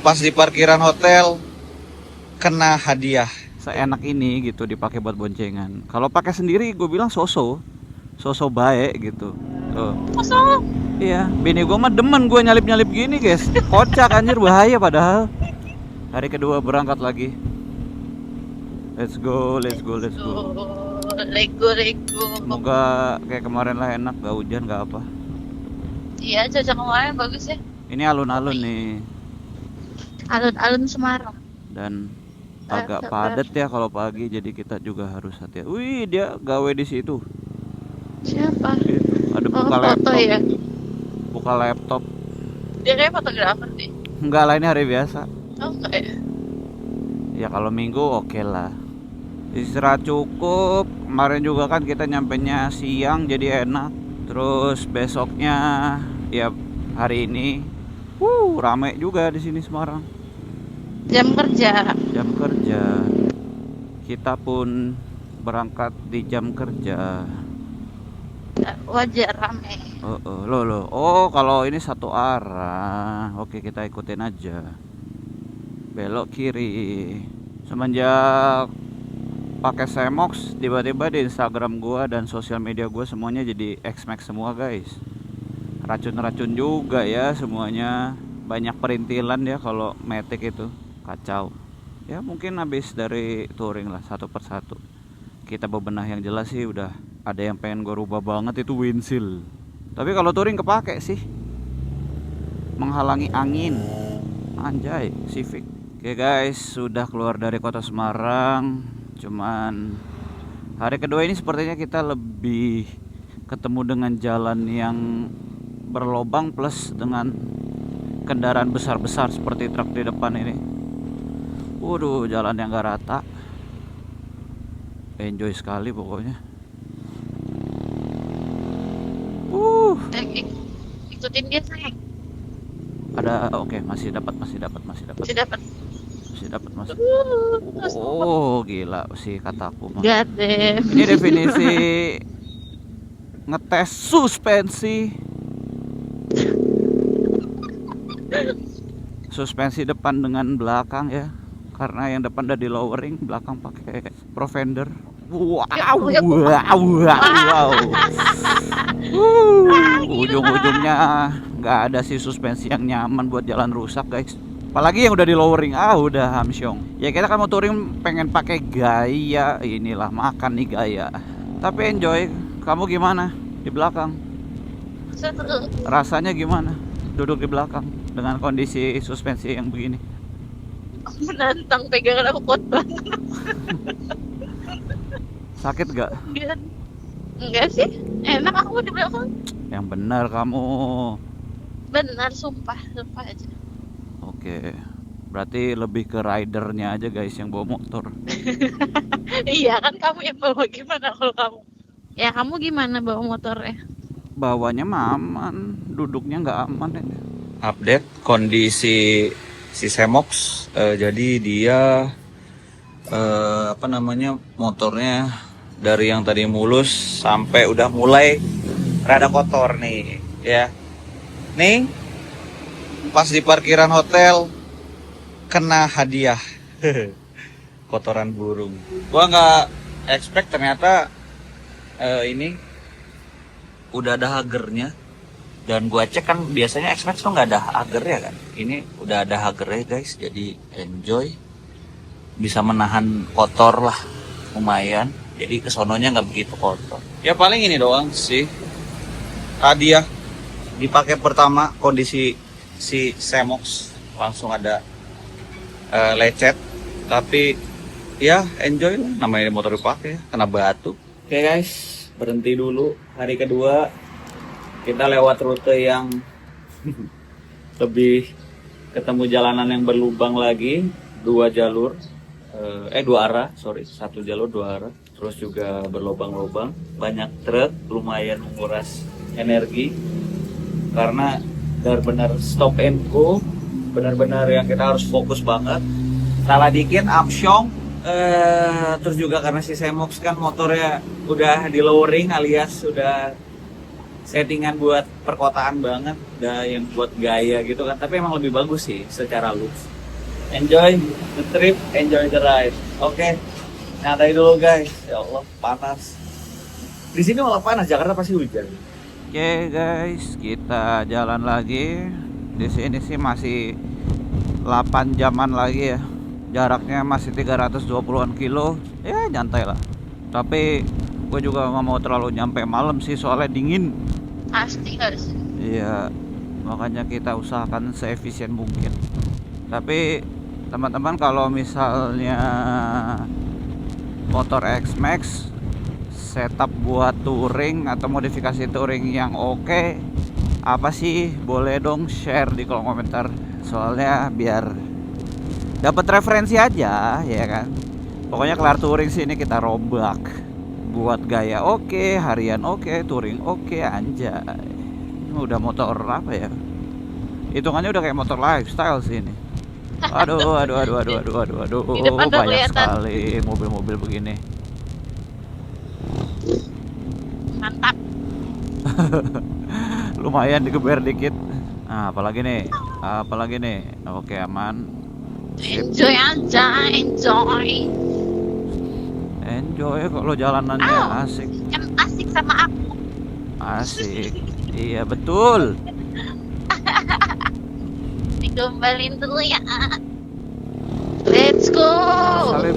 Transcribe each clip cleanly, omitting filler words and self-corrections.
Pas di parkiran hotel kena hadiah. Seenak ini gitu dipakai buat boncengan. Kalau pakai sendiri gue bilang sosok baik gitu. Tuh. Kosong. Iya, bini gue mah demen gue nyalip-nyalip gini guys. Kocak anjir, bahaya padahal. Hari kedua berangkat lagi. Let's go. Let's go. Semoga kayak kemarin lah enak, gak hujan gak apa. Iya, cuaca kemarin bagus ya. Ini alun-alun nih Alun-alun Semarang. dan agak padat ya kalau pagi, jadi kita juga harus hati-hati. Wih, dia gawe di situ. Siapa? Gitu. Ada buka foto laptop. ya. Buka laptop. Dia kayak fotografer deh. Enggak lah, ini hari biasa. Oh enggak ya? Ya kalau minggu oke lah. Istirahat cukup. Kemarin juga kan kita nyampenya siang jadi enak. Terus besoknya ya hari ini rame juga di sini Semarang. Jam kerja. Jam kerja. Kita pun berangkat di jam kerja. Wajar rame. Loh. Oh, kalau ini satu arah. Oke, kita ikutin aja. Belok kiri. Semenjak pakai Semox, tiba-tiba di Instagram gua dan sosial media gua semuanya jadi X-Max semua, guys. Racun-racun juga ya semuanya. Banyak perintilan ya kalau Matic itu. Kacau. Ya mungkin habis dari touring lah satu persatu. Kita bebenah, yang jelas sih udah ada yang pengen gue rubah banget, itu windshield. Tapi kalau touring kepake sih, menghalangi angin. Anjay, Civic. Oke guys, sudah keluar dari kota Semarang. Cuman hari kedua ini sepertinya kita lebih ketemu dengan jalan yang berlobang plus dengan kendaraan besar-besar seperti truk di depan ini. Waduh, jalan yang gak rata. Enjoy sekali pokoknya. Ikutin dia sayang. Ada, oke, masih dapat. Oh, gila sih kataku mah. God damn. Ini definisi ngetes suspensi. Suspensi depan dengan belakang ya. Karena yang depan udah di lowering, belakang pakai Profender. Wow. Ujung-ujungnya nggak ada sih suspensi yang nyaman buat jalan rusak, guys. Apalagi yang udah di lowering, udah hamsyong. Ya kita kan mau touring pengen pakai gaya, inilah makan nih gaya. Tapi enjoy. Kamu gimana di belakang? Rasanya gimana duduk di belakang dengan kondisi suspensi yang begini? Menantang, pegangan aku kuat banget. Sakit gak? Enggak sih, enak aku di belakang. Yang benar kamu. Benar, sumpah aja. Oke, berarti lebih ke ridernya aja guys yang bawa motor. Iya kan, kamu yang bawa, gimana kalau kamu? Ya kamu gimana bawa motornya? Bawanya mah aman, duduknya nggak aman ya. Update kondisi si Semox, jadi dia motornya dari yang tadi mulus sampai udah mulai rada kotor nih ya. Nih pas di parkiran hotel kena hadiah. Kotoran burung. Gua nggak expect ternyata ini udah ada hagernya. Dan gua cek kan biasanya X-Max tuh nggak ada hager ya kan. Ini udah ada hagernya guys, jadi enjoy. Bisa menahan kotor lah, lumayan. Jadi kesononya nggak begitu kotor. Ya paling ini doang sih. Hadiah dipakai pertama kondisi si Semox langsung ada lecet. Tapi ya enjoy lah, namanya motor dipakai, kena batu. Oke guys, berhenti dulu hari kedua. Kita lewat rute yang lebih ketemu jalanan yang berlubang lagi, dua arah, satu jalur dua arah, terus juga berlubang-lubang, banyak truk, lumayan menguras energi karena benar-benar stop and go, benar-benar yang kita harus fokus banget. Salah dikit amsyong, terus juga karena si Semox kan motornya udah di lowering alias sudah settingan buat perkotaan banget, yang buat gaya gitu kan, tapi emang lebih bagus sih secara looks. Enjoy the trip, enjoy the ride. Oke, nyantai dulu guys. Ya Allah, panas. Di sini malah panas, Jakarta pasti hujan. Oke guys, kita jalan lagi. Di sini sih masih 8 jaman lagi ya. Jaraknya masih 320-an kilo. Ya nyantai lah. Tapi gue juga nggak mau terlalu nyampe malam sih, soalnya dingin. Pasti harus. Iya, makanya kita usahakan seefisien mungkin. Tapi teman-teman kalau misalnya motor X-Max setup buat touring atau modifikasi touring yang oke, apa sih, boleh dong share di kolom komentar, soalnya biar dapat referensi aja ya kan. Pokoknya kelar touring sini kita rombak buat gaya oke, harian oke, touring oke, anjay. Ini udah motor apa ya, hitungannya udah kayak motor lifestyle sih ini. Aduh, Di depan udah banyak kelihatan. sekali mobil-mobil begini. Mantap. Lumayan digeber dikit. Nah, apalagi nih, oke, aman. Sip. Enjoy aja, enjoy. Enjoy kalau jalanannya Au. asik. Kan asik sama aku. Asik. Iya betul. Digombalin dulu ya. Let's go. Salib.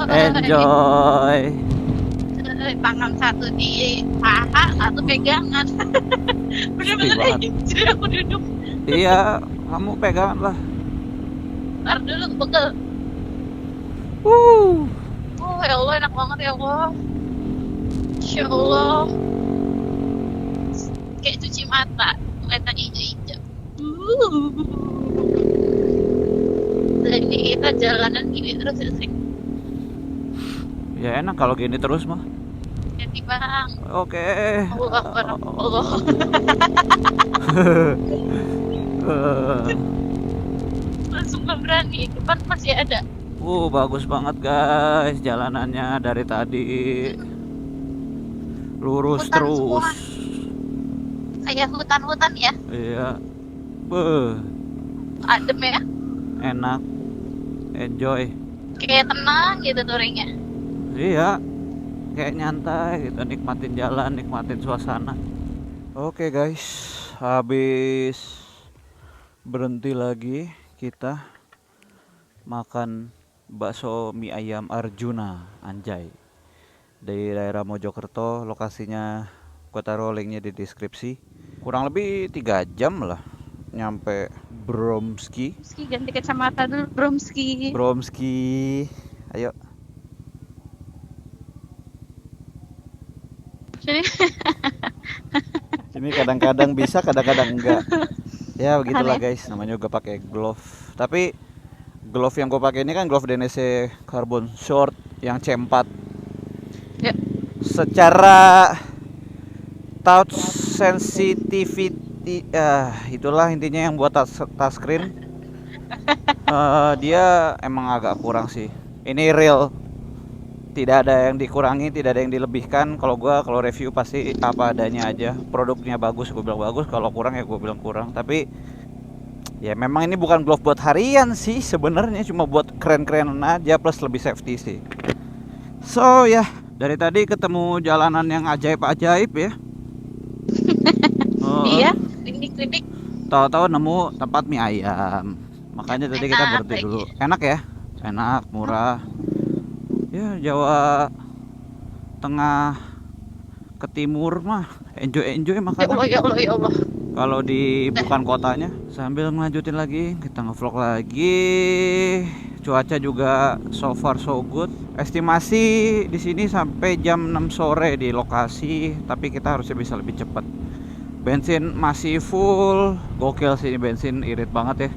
Enjoy. Tangan satu di paha, satu pegangan. Bener-bener banget. enjoy aku duduk. Iya, kamu pegangan lah. Ntar dulu pegel. Oh ya Allah, enak banget ya Allah. Insya Allah. Kayak cuci mata, kelihatan hijau-hijau. Dan ini kita jalanan gini terus ya sih. Ya enak kalau gini terus mah. Jadi bang, Oke. Allah Akbar, Allah. Langsung gak berani, depan masih ada. Bagus banget guys jalanannya dari tadi. Lurus Hutan terus. semua. Kayak hutan-hutan ya, Iya. Beuh, adem ya. enak. Enjoy. Kayak tenang gitu touringnya. Iya. Kayak nyantai gitu, nikmatin jalan, nikmatin suasana. Oke guys, habis berhenti lagi kita makan bakso mie ayam Arjuna, anjay. Dari daerah Mojokerto, lokasinya gue taruh linknya di deskripsi. Kurang lebih 3 jam lah nyampe Bromski. Bromski, ganti kacamata dulu, Bromski. Bromski, ayo. Jadi Ini kadang-kadang bisa, kadang-kadang enggak. Ya begitulah guys, namanya juga pakai glove. Tapi glove yang gue pakai ini kan glove DNC Carbon Short yang C4. ya, Secara touch sensitivity, itulah intinya yang buat touchscreen. Dia emang agak kurang sih. Ini real, tidak ada yang dikurangi, tidak ada yang dilebihkan. Kalau review pasti apa adanya aja. Produknya bagus, gue bilang bagus. Kalau kurang ya gue bilang kurang. Tapi ya memang ini bukan glove buat harian sih sebenarnya, cuma buat keren-kerenan aja plus lebih safety sih. So ya, dari tadi ketemu jalanan yang ajaib-ajaib ya. iya, klinik-klinik. Tahu-tahu nemu tempat mie ayam. Makanya tadi kita Enak berhenti lagi. dulu. Enak ya? Enak, murah. Ya Jawa Tengah ke timur mah enjoy Ya makanan. Allah, ya Allah, ya Allah. Kalau di bukan kotanya. Sambil ngelanjutin lagi, kita ngevlog lagi. Cuaca juga so far so good. Estimasi di sini sampai jam 6 sore di lokasi, tapi kita harusnya bisa lebih cepat. Bensin masih full. Gokil sih ini bensin, irit banget ya.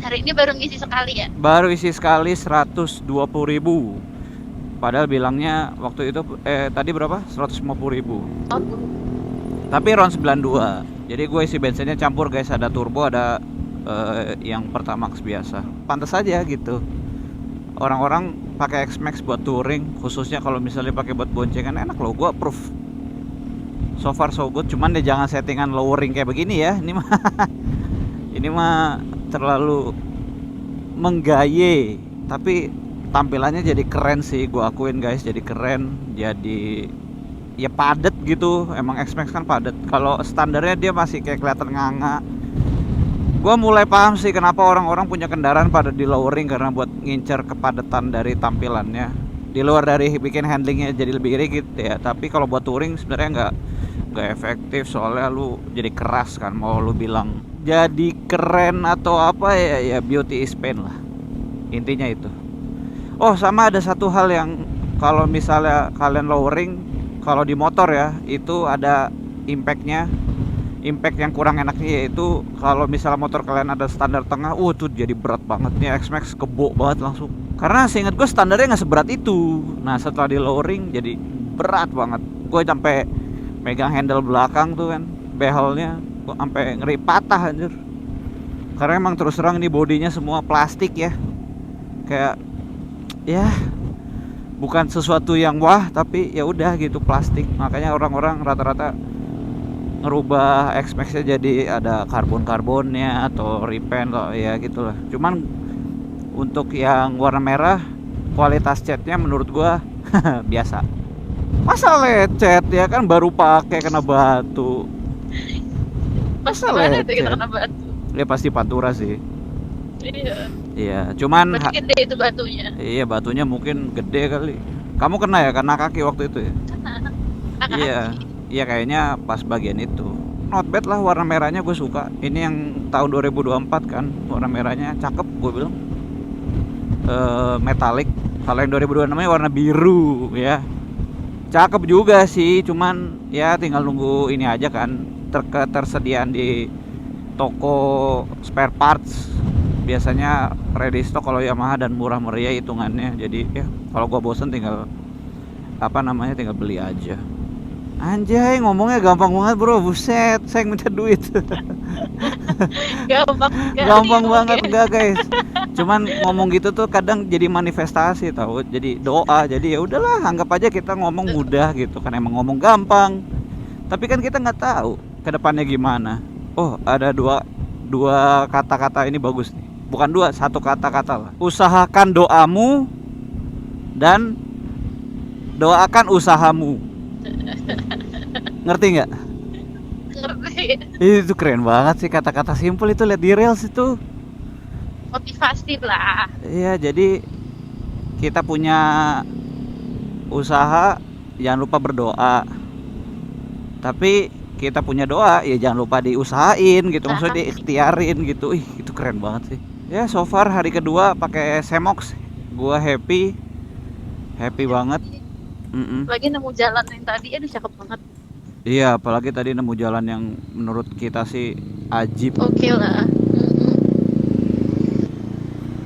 Hari ini baru ngisi sekali ya. Baru isi sekali 120.000. Padahal bilangnya waktu itu tadi berapa? 150.000. Oh, Tapi round 92. Jadi gue isi bensinnya campur guys, ada turbo, ada yang Pertamax biasa. Pantas aja gitu. Orang-orang pakai X-Max buat touring, khususnya kalau misalnya pakai buat boncengan enak loh. Gua approve. So far so good, cuman deh jangan settingan lowering kayak begini ya. Ini mah terlalu menggaye, tapi tampilannya jadi keren sih, gua akuin guys, jadi keren, jadi ya padet gitu. Emang X-Max kan padet. Kalau standarnya dia masih kayak kelihatan nganga. Gua mulai paham sih kenapa orang-orang punya kendaraan pada di lowering, karena buat ngincer kepadatan dari tampilannya. Di luar dari bikin handlingnya jadi lebih rigid ya, tapi kalau buat touring sebenarnya nggak efektif, soalnya lu jadi keras kan. Mau lu bilang jadi keren atau apa ya, beauty is pain lah. Intinya itu. Oh, sama ada satu hal yang kalau misalnya kalian lowering, kalau di motor ya, itu ada impactnya. Impact yang kurang enaknya yaitu kalau misalnya motor kalian ada standar tengah, tuh jadi berat banget nih. X-Max kebo banget langsung. Karena seingat gue standarnya nggak seberat itu. Nah setelah di lowering jadi berat banget. Gue sampai megang handle belakang tuh kan, behelnya, gue sampai ngeri patah anjir. Karena emang terus terang ini bodinya semua plastik ya. Kayak ya bukan sesuatu yang wah, tapi ya udah gitu, plastik. Makanya orang-orang rata-rata ngerubah X-Max-nya jadi ada karbon-karbonnya atau repaint kok ya gitulah. Cuman untuk yang warna merah, kualitas catnya menurut gua biasa. Masa lecet ya kan, baru pakai kena batu. Masa Gimana itu kita lecet? kena batu? Ya pasti pantura sih. Iya. Iya, cuman Berarti gede itu batunya. iya batunya mungkin gede kali. Kamu kena ya, kena kaki waktu itu ya? Kaki. Iya. Iya kayaknya pas bagian itu. Not bad lah warna merahnya, gue suka. Ini yang tahun 2024 kan, warna merahnya cakep gue bilang. Metalik. Kalau yang 2026 nya warna biru ya. Cakep juga sih, cuman ya tinggal nunggu ini aja kan, ketersediaan di toko spare parts. Biasanya ready stock kalau Yamaha dan murah meriah hitungannya. Jadi ya kalau gue bosen tinggal tinggal beli aja. Anjay, ngomongnya gampang banget bro, buset, saya minta duit. Gampang banget enggak guys. Cuman ngomong gitu tuh kadang jadi manifestasi tahu, jadi doa. Jadi ya udahlah, anggap aja kita ngomong mudah gitu kan, emang ngomong gampang. Tapi kan kita nggak tahu kedepannya gimana. Oh, ada dua kata-kata ini bagus nih. Bukan dua, satu kata-kata lah. Usahakan doamu dan doakan usahamu. Ngerti nggak? Ngerti. Itu keren banget sih, kata-kata simpel itu, lihat di reels itu. Motivasi lah. Iya, jadi kita punya usaha, jangan lupa berdoa. Tapi kita punya doa, ya jangan lupa diusahain gitu, maksudnya diikhtiarin gitu. Itu keren banget sih. Ya, so far hari kedua pakai Semox, gua happy banget. Lagi nemu jalan yang tadi, aduh cakep banget. Iya, apalagi tadi nemu jalan yang menurut kita sih ajib. Oke lah.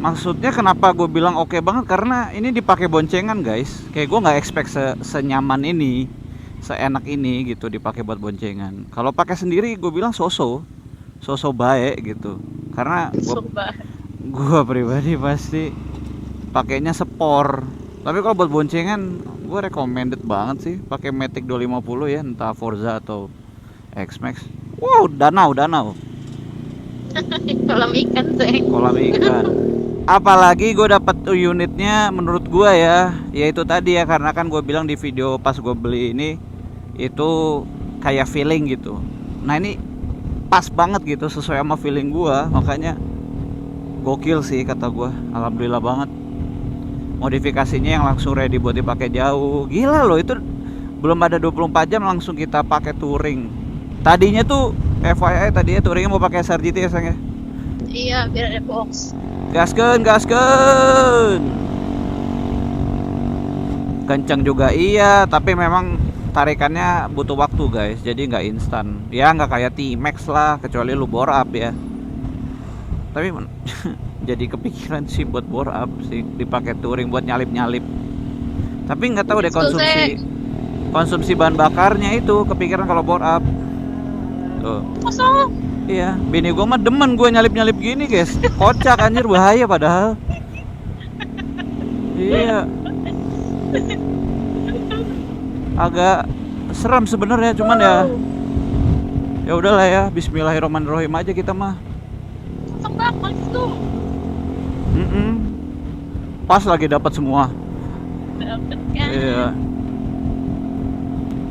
Maksudnya kenapa gue bilang oke banget, karena ini dipakai boncengan guys. Kayak gue nggak expect senyaman ini, seenak ini gitu dipakai buat boncengan. Kalau pakai sendiri gue bilang so-so baik gitu. Karena gue pribadi pasti pakainya sport. Tapi kalau buat boncengan gue recommended banget sih pakai Matic 250 ya, entah Forza atau X-Max. Wow, danau. Kolam ikan sih. Kolam ikan. Apalagi gue dapat unitnya, menurut gue ya, yaitu tadi ya, karena kan gue bilang di video pas gue beli ini itu kayak feeling gitu. Nah ini pas banget gitu, sesuai sama feeling gue, makanya gokil sih kata gue. Alhamdulillah banget. Modifikasinya yang langsung ready buat dipakai jauh. Gila loh, itu belum ada 24 jam langsung kita pakai touring. Tadinya tuh FYI, tadinya touringnya mau pakai SRGT ya sayang ya. Iya, biar ada box. Gaskeun. Kenceng juga iya, tapi memang tarikannya butuh waktu guys, jadi nggak instan. Ya nggak kayak T-Max lah, kecuali lu bore up ya. Tapi jadi kepikiran sih buat bore up sih, dipakai touring buat nyalip. Tapi nggak tahu deh konsumsi bahan bakarnya itu, kepikiran kalau bore up. Tuh. Kosong. Iya, bini gua mah demen gua nyalip-nyalip gini, guys. Kocak anjir, bahaya padahal. Iya, agak serem sebenarnya, cuman ya udahlah ya, bismillahirrahmanirrahim aja kita mah. Sembah, let's go. Mm-mm. Pas lagi dapat semua. Dapet kan? Iya.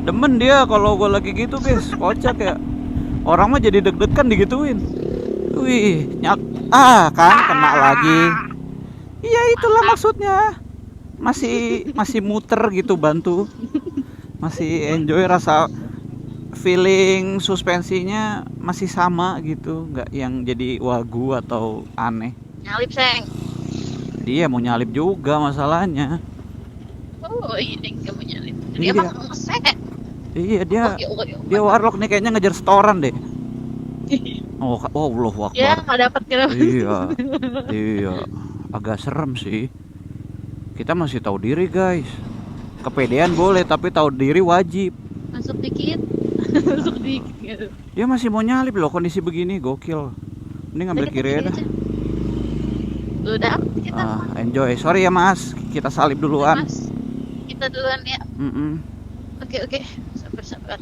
Demen dia kalau gue lagi gitu, guys. Kocak ya. Orang mah jadi deg-degan digituin. Wih, kan kena lagi. Iya, itulah maksudnya. Masih muter gitu bantu. Masih enjoy rasa feeling suspensinya masih sama gitu, nggak yang jadi wagu atau aneh. Nyalip, Seng. Dia mau nyalip juga masalahnya. Oh, ini kamu nyalip. Iya. Dia mah ngesek. Iya, dia Oh, ya Allah, ya Allah. dia warlock nih kayaknya ngejar setoran deh. Oh, Allahu Ya, Akbar. nggak dapat kira. Iya, iya, agak serem sih. Kita masih tahu diri, guys. Kepedean boleh, tapi tahu diri wajib. Masuk dikit. Masuk dikit gitu. Dia masih mau nyalip loh, kondisi begini gokil. Ini ngambil kiri aja dah. Udah kita. Enjoy. Sorry ya Mas, kita salip duluan. Mas, kita duluan ya. Oke. Sabar.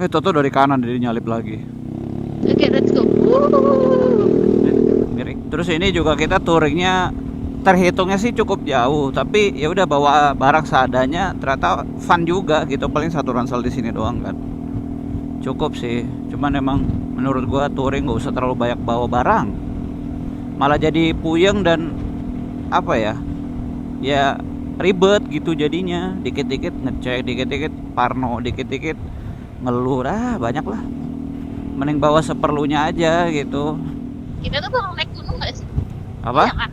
Toto dari kanan jadi nyalip lagi. Oke, let's go. Miring. Terus ini juga kita touringnya terhitungnya sih cukup jauh, tapi ya udah bawa barang seadanya, ternyata fun juga gitu. Paling satu ransel di sini doang kan. Cukup sih. Cuman emang menurut gua touring nggak usah terlalu banyak bawa barang. Malah jadi puyeng dan apa ya? Ya ribet gitu jadinya. Dikit-dikit ngecek, dikit-dikit parno, dikit-dikit ngeluh, banyak lah. Mending bawa seperlunya aja gitu. Kita tuh bakal naik gunung nggak sih? Apa? Iya kan?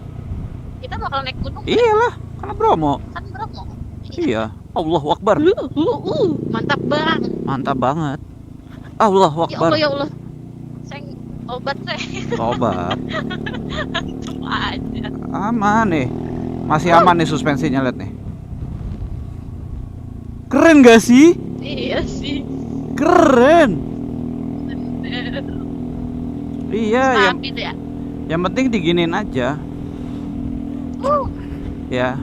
Kita bakal naik gunung. Iyalah, karena Bromo. Kan Bromo. Iya. Allahu Akbar. Mantap bang. Mantap banget. Allahu Akbar. Ya Allah. Seng obat saya. Tobat. Antum aja. Aman nih. Masih aman nih suspensinya, lihat nih. Keren gak sih? Iya sih. Keren. Bener. Iya, Stabil ya. yang penting diginin aja. Ya.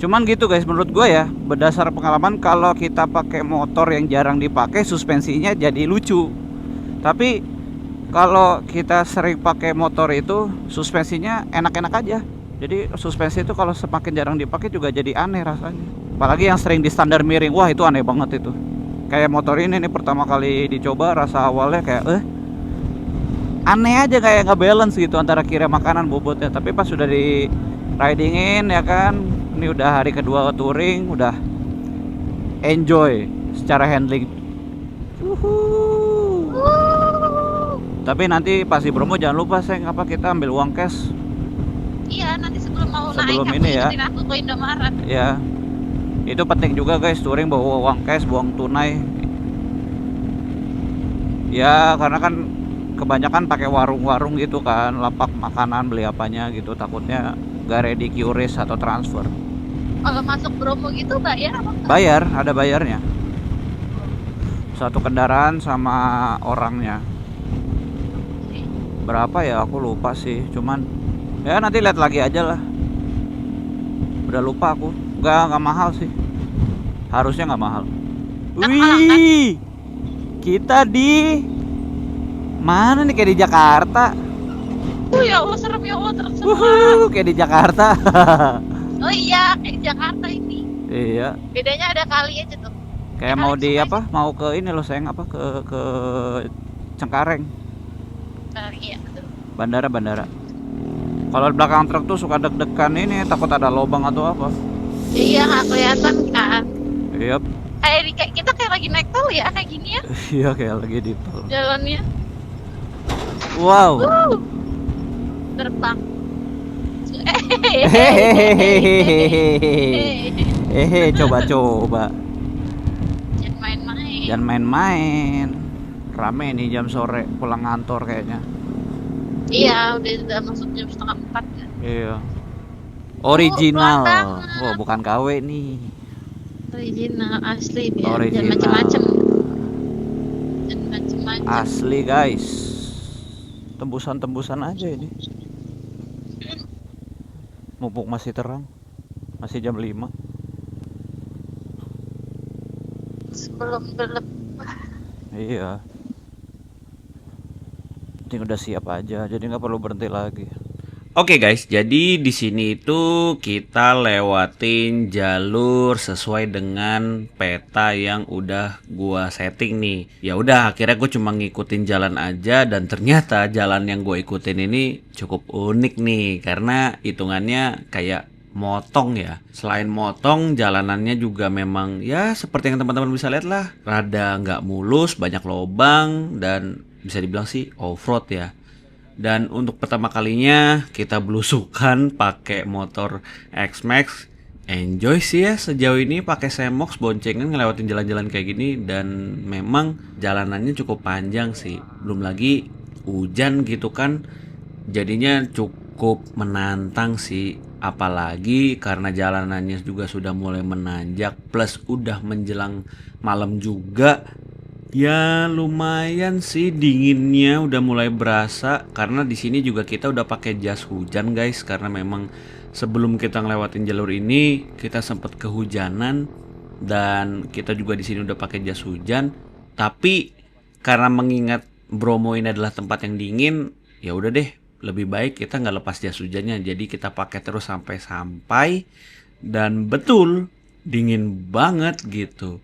Cuman gitu guys, menurut gue ya, berdasar pengalaman kalau kita pakai motor yang jarang dipakai, suspensinya jadi lucu. Tapi kalau kita sering pakai motor itu, suspensinya enak-enak aja. Jadi suspensi itu kalau semakin jarang dipakai juga jadi aneh rasanya. Apalagi yang sering di standar miring, wah itu aneh banget itu. Kayak motor ini nih pertama kali dicoba, rasa awalnya kayak aneh aja, kayak nggak balance gitu antara kiri makanan bobotnya. Tapi pas sudah di ridingin ya kan, ini udah hari kedua touring, udah enjoy secara handling. Tapi nanti pas di Bromo jangan lupa kita ambil uang cash. Iya, nanti sebelum Sebelum naik ini ya. ikutin aku ke Indomaret. Ya, itu penting juga guys, touring bawa uang cash, buang tunai. Ya karena kan kebanyakan pakai warung-warung gitu kan, lapak makanan, beli apanya gitu, takutnya gak ready QRIS atau transfer. Kalau masuk Bromo gitu bayar apa enggak? Bayar, ada bayarnya. Satu kendaraan sama orangnya. Berapa ya aku lupa sih, cuman ya nanti lihat lagi aja lah. Udah lupa aku. Nggak mahal sih. Harusnya nggak mahal. Wih, kita di mana nih, kayak di Jakarta. Ya Allah, serem ya Allah, serem. Kayak di Jakarta. Oh iya, kayak di Jakarta ini. Iya. Bedanya ada kali aja tuh. Kayak mau di apa? Mau ke ini loh sayang, apa ke Cengkareng. Iya, betul. Bandara. Kalau di belakang truk tuh suka deg-degan, ini takut ada lubang atau apa. Iya, nggak kelihatan kan. Iya. Kayak kita kayak lagi naik tol ya, kayak gini ya. Iya, kayak lagi di tol. Jalannya. Wow. Terbang. Coba. Jangan main-main. Jangan main-main. Rame nih jam sore pulang kantor kayaknya. Iya, udah masuk jam 3:30 kan. Iya. Original. pelan Wah, bukan KW nih. Original asli dia. Original. Jangan macem-macem. panjang. Asli guys. Tembusan-tembusan aja ini. Mumpung masih terang. Masih jam 5. Sebelum gelap. Iya. Penting udah siap aja, jadi nggak perlu berhenti lagi. Oke guys, jadi di sini itu kita lewatin jalur sesuai dengan peta yang udah gua setting nih. Ya udah, akhirnya gue cuma ngikutin jalan aja dan ternyata jalan yang gue ikutin ini cukup unik nih karena hitungannya kayak motong ya. Selain motong, jalanannya juga memang ya seperti yang teman-teman bisa lihat lah, rada nggak mulus, banyak lobang dan bisa dibilang sih off-road ya. Dan untuk pertama kalinya kita belusukan pakai motor X-Max. Enjoy sih ya sejauh ini pakai Semox boncengan ngelewatin jalan-jalan kayak gini dan memang jalanannya cukup panjang sih. Belum lagi hujan gitu kan. Jadinya cukup menantang sih. Apalagi karena jalanannya juga sudah mulai menanjak plus udah menjelang malam juga. Ya lumayan sih dinginnya udah mulai berasa karena di sini juga kita udah pakai jas hujan guys karena memang sebelum kita ngelewatin jalur ini kita sempat kehujanan dan kita juga di sini udah pakai jas hujan. Tapi karena mengingat Bromo ini adalah tempat yang dingin, ya udah deh lebih baik kita nggak lepas jas hujannya. Jadi kita pakai terus sampai dan betul dingin banget gitu.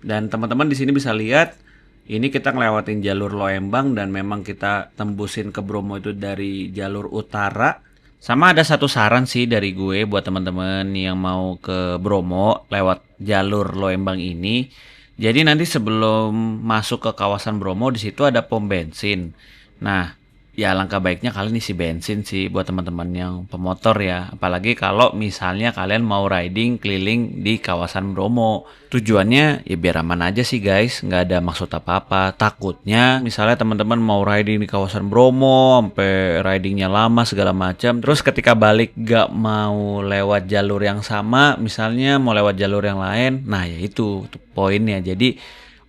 Dan teman-teman di sini bisa lihat ini kita ngelewatin jalur Loembang dan memang kita tembusin ke Bromo itu dari jalur utara. Sama ada satu saran sih dari gue buat teman-teman yang mau ke Bromo lewat jalur Loembang ini. Jadi nanti sebelum masuk ke kawasan Bromo di situ ada pom bensin. Nah, ya alangkah baiknya kalian isi bensin sih buat teman-teman yang pemotor ya. Apalagi kalau misalnya kalian mau riding keliling di kawasan Bromo. Tujuannya ya biar aman aja sih guys, nggak ada maksud apa-apa. Takutnya misalnya teman-teman mau riding di kawasan Bromo sampai ridingnya lama segala macam. Terus ketika balik nggak mau lewat jalur yang sama, misalnya mau lewat jalur yang lain. Nah ya itu poinnya. Jadi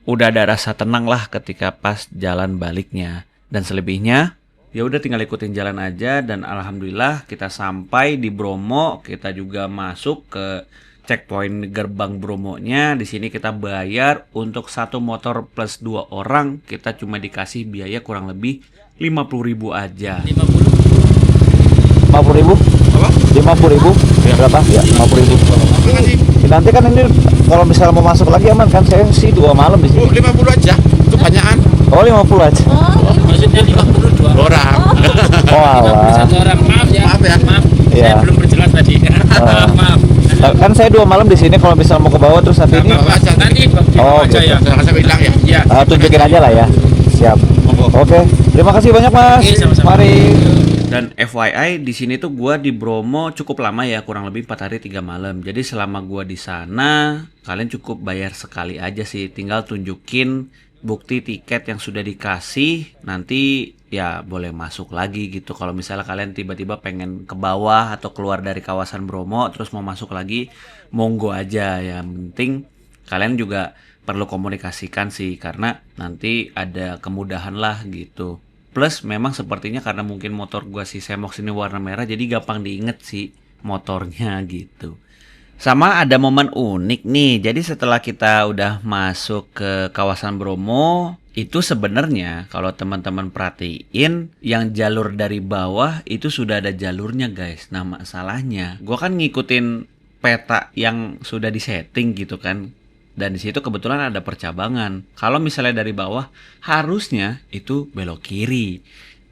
udah ada rasa tenang lah ketika pas jalan baliknya. Dan selebihnya ya udah tinggal ikutin jalan aja dan alhamdulillah kita sampai di Bromo. Kita juga masuk ke checkpoint gerbang Bromonya. Di sini kita bayar untuk satu motor plus 2 orang kita cuma dikasih biaya kurang lebih 50.000 aja. 50.000? Apa? 50.000? Ya. Berapa? Ya, 50.000. Nanti kan ini kalau misalnya mau masuk lagi aman kan? Saya sih 2 malam di Bu, sini. 50 aja. Itu banyakan. Oh, 50 aja. Maksudnya 52 Orang. Oh, alah. satu orang. Maaf ya. Maaf ya. Maaf. Iya. Saya belum berjelas tadi. Maaf. Kan saya 2 malam di sini kalau misalnya mau ke bawah terus nanti ini. Bawa aja. Nanti Oh, aja gitu. ya. Saya bilang ya. Iya. Tunjukin aja lah ya. Siap. Monggo. Oke. Terima kasih banyak, Mas. Oke, sama-sama. Mari. Dan FYI di sini tuh gua di Bromo cukup lama ya, kurang lebih 4 hari 3 malam. Jadi selama gua di sana kalian cukup bayar sekali aja sih, tinggal tunjukin bukti tiket yang sudah dikasih, nanti ya boleh masuk lagi gitu. Kalau misalnya kalian tiba-tiba pengen ke bawah atau keluar dari kawasan Bromo terus mau masuk lagi, monggo aja. Yang penting kalian juga perlu komunikasikan sih karena nanti ada kemudahan lah gitu. Plus memang sepertinya karena mungkin motor gua si Semox ini warna merah jadi gampang diinget sih motornya gitu. Sama ada momen unik nih. Jadi setelah kita udah masuk ke kawasan Bromo, itu sebenarnya kalau teman-teman perhatiin yang jalur dari bawah itu sudah ada jalurnya guys. Nah masalahnya gua kan ngikutin peta yang sudah disetting gitu kan. Dan di situ kebetulan ada percabangan. Kalau misalnya dari bawah harusnya itu belok kiri.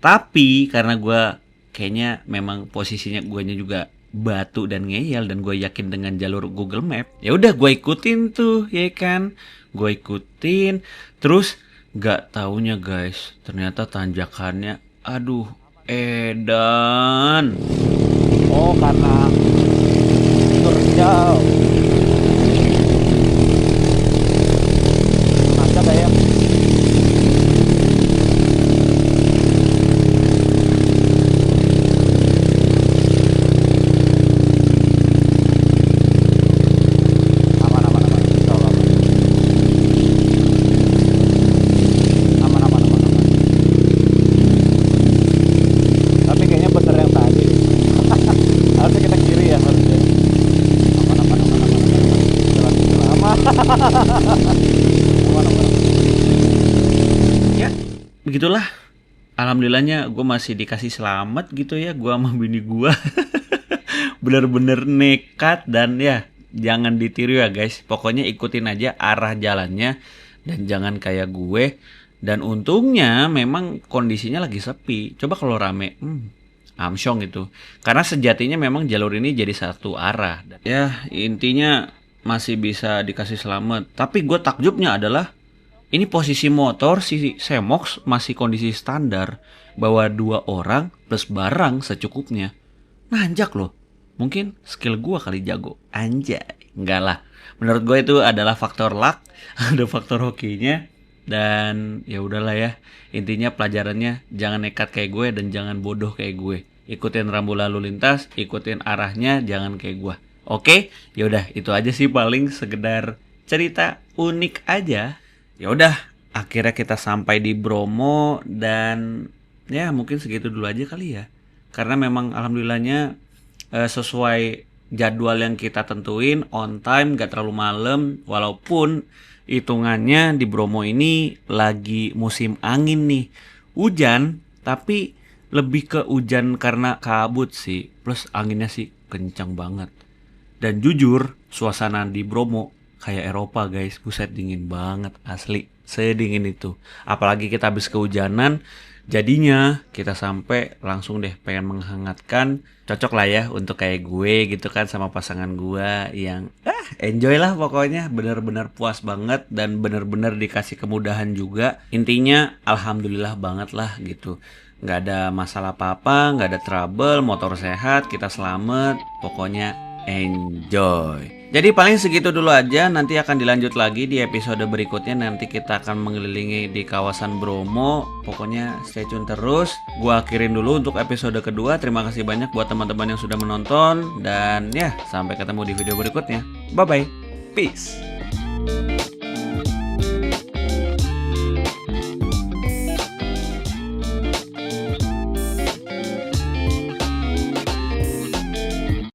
Tapi karena gue kayaknya memang posisinya guanya juga batu dan ngeyel dan gue yakin dengan jalur Google Map, ya udah gue ikutin tuh ya kan. Gue ikutin terus gak taunya guys ternyata tanjakannya aduh edan. Oh, karena terjauh. Mantap ya. Aman, aman, aman. Insya Allah aman. Aman, aman, aman. Ya, begitulah. Alhamdulillahnya gue masih dikasih selamat gitu ya, gue sama bini gue. Bener-bener nekat dan ya jangan ditiru ya guys. Pokoknya ikutin aja arah jalannya dan jangan kayak gue. Dan untungnya memang kondisinya lagi sepi. Coba kalau rame, amsyong gitu. Karena sejatinya memang jalur ini jadi satu arah. Ya intinya masih bisa dikasih selamat. Tapi gue takjubnya adalah ini posisi motor si Semox masih kondisi standar, bawa 2 orang plus barang secukupnya. Nanjak loh. Mungkin skill gua kali jago. Anjay. Enggak lah. Menurut gue itu adalah faktor luck, ada faktor hokinya, dan ya udahlah ya. Intinya pelajarannya jangan nekat kayak gue dan jangan bodoh kayak gue. Ikutin rambu lalu lintas, ikutin arahnya, jangan kayak gue. Oke? Ya udah, itu aja sih paling sekedar cerita unik aja. Ya udah, akhirnya kita sampai di Bromo dan ya mungkin segitu dulu aja kali ya. Karena memang alhamdulillahnya sesuai jadwal yang kita tentuin, on time, gak terlalu malam. Walaupun hitungannya di Bromo ini lagi musim angin nih, hujan, tapi lebih ke hujan karena kabut sih. Plus anginnya sih kencang banget. Dan jujur, suasana di Bromo kayak Eropa guys, buset dingin banget asli, sedingin itu. Apalagi kita habis kehujanan, jadinya kita sampai langsung deh pengen menghangatkan. Cocok lah ya untuk kayak gue gitu kan sama pasangan gue yang enjoy lah pokoknya, bener-bener puas banget dan bener-bener dikasih kemudahan juga. Intinya alhamdulillah banget lah gitu. Nggak ada masalah apa-apa, nggak ada trouble, motor sehat, kita selamat, pokoknya enjoy. Jadi paling segitu dulu aja, nanti akan dilanjut lagi di episode berikutnya. Nanti kita akan mengelilingi di kawasan Bromo. Pokoknya stay tune terus. Gua akhirin dulu untuk episode kedua. Terima kasih banyak buat teman-teman yang sudah menonton. Dan ya, sampai ketemu di video berikutnya. Bye-bye. Peace.